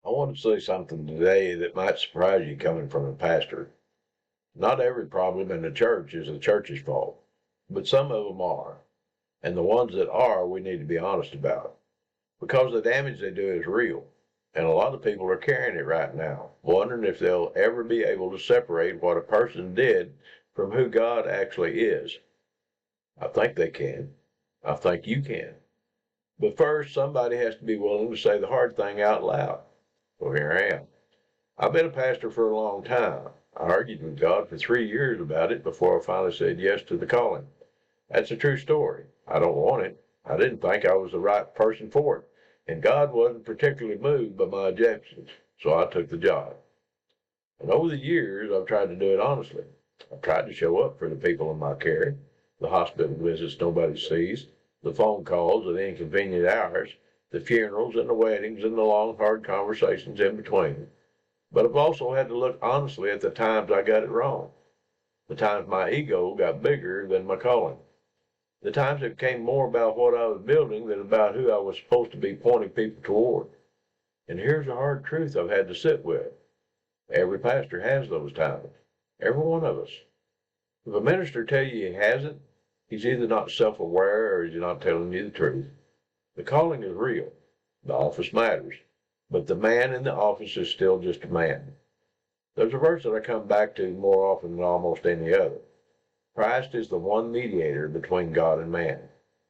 I want to say something today that might surprise you coming from a pastor. Not every problem in the church is the church's fault, but some of them are. And the ones that are, we need to be honest about. Because the damage they do is real. And a lot of people are carrying it right now, wondering if they'll ever be able to separate what a person did from who God actually is. I think they can. I think you can. But first, somebody has to be willing to say the hard thing out loud. Well, here I am. I've been a pastor for a long time. I argued with God for 3 years about it before I finally said yes to the calling. That's a true story. I don't want it. I didn't think I was the right person for it. And God wasn't particularly moved by my objections, so I took the job. And over the years, I've tried to do it honestly. I've tried to show up for the people in my care, the hospital visits nobody sees, the phone calls at inconvenient hours, the funerals and the weddings and the long, hard conversations in between. But I've also had to look honestly at the times I got it wrong, the times my ego got bigger than my calling, the times it became more about what I was building than about who I was supposed to be pointing people toward. And here's a hard truth I've had to sit with. Every pastor has those times. Every one of us. If a minister tells you he hasn't, he's either not self-aware or he's not telling you the truth. The calling is real. The office matters. But the man in the office is still just a man. There's a verse that I come back to more often than almost any other. Christ is the one mediator between God and man.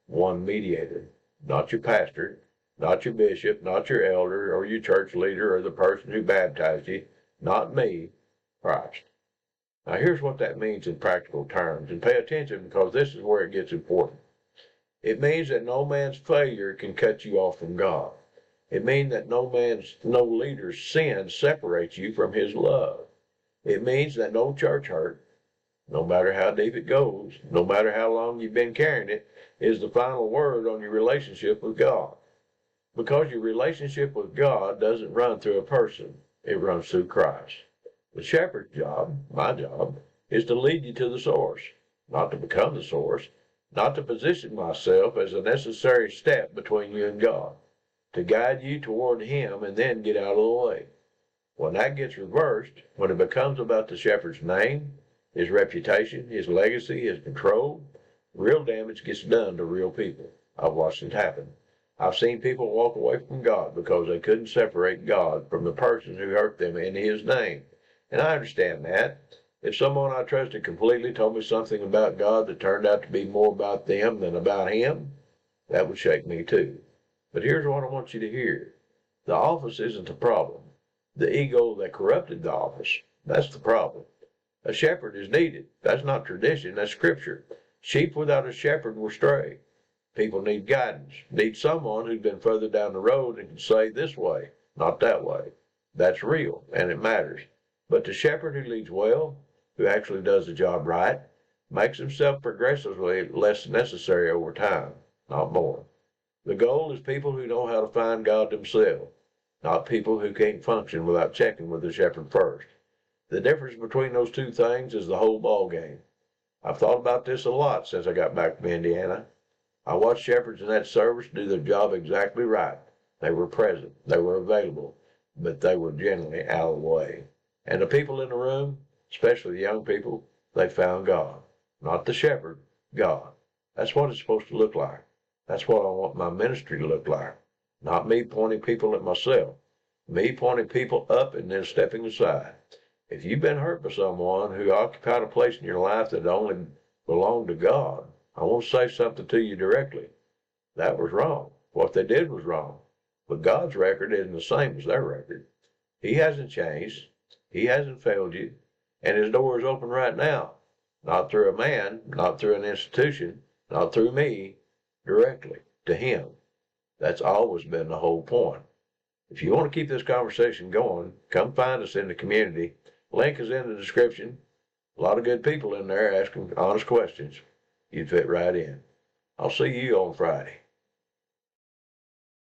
One mediator. Not your pastor, not your bishop, not your elder, or your church leader, or the person who baptized you. Not me, Christ. Now here's what that means in practical terms, and pay attention because this is where it gets important. It means that no man's failure can cut you off from God. It means that no leader's sin separates you from his love. It means that no church hurt, no matter how deep it goes, no matter how long you've been carrying it, is the final word on your relationship with God. Because your relationship with God doesn't run through a person, it runs through Christ. The shepherd's job, my job, is to lead you to the source, not to become the source, not to position myself as a necessary step between you and God, to guide you toward him and then get out of the way. When that gets reversed, when it becomes about the shepherd's name, his reputation, his legacy, his control, real damage gets done to real people. I've watched it happen. I've seen people walk away from God because they couldn't separate God from the person who hurt them in his name. And I understand that. If someone I trusted completely told me something about God that turned out to be more about them than about him, that would shake me too. But here's what I want you to hear. The office isn't the problem. The ego that corrupted the office, that's the problem. A shepherd is needed. That's not tradition, that's scripture. Sheep without a shepherd will stray. People need guidance, need someone who's been further down the road and can say this way, not that way. That's real, and it matters. But the shepherd who leads well, who actually does the job right, makes himself progressively less necessary over time, not more. The goal is people who know how to find God themselves, not people who can't function without checking with the shepherd first. The difference between those two things is the whole ball game. I've thought about this a lot since I got back from Indiana. I watched shepherds in that service do their job exactly right. They were present, they were available, but they were generally out of the way. And the people in the room, especially the young people, they found God. Not the shepherd, God. That's what it's supposed to look like. That's what I want my ministry to look like. Not me pointing people at myself. Me pointing people up and then stepping aside. If you've been hurt by someone who occupied a place in your life that only belonged to God, I want to say something to you directly. That was wrong. What they did was wrong. But God's record isn't the same as their record. He hasn't changed. He hasn't failed you. And his door is open right now. Not through a man, not through an institution, not through me, directly to him. That's always been the whole point. If you want to keep this conversation going, come find us in the community. Link is in the description. A lot of good people in there asking honest questions. You'd fit right in. I'll see you on Friday.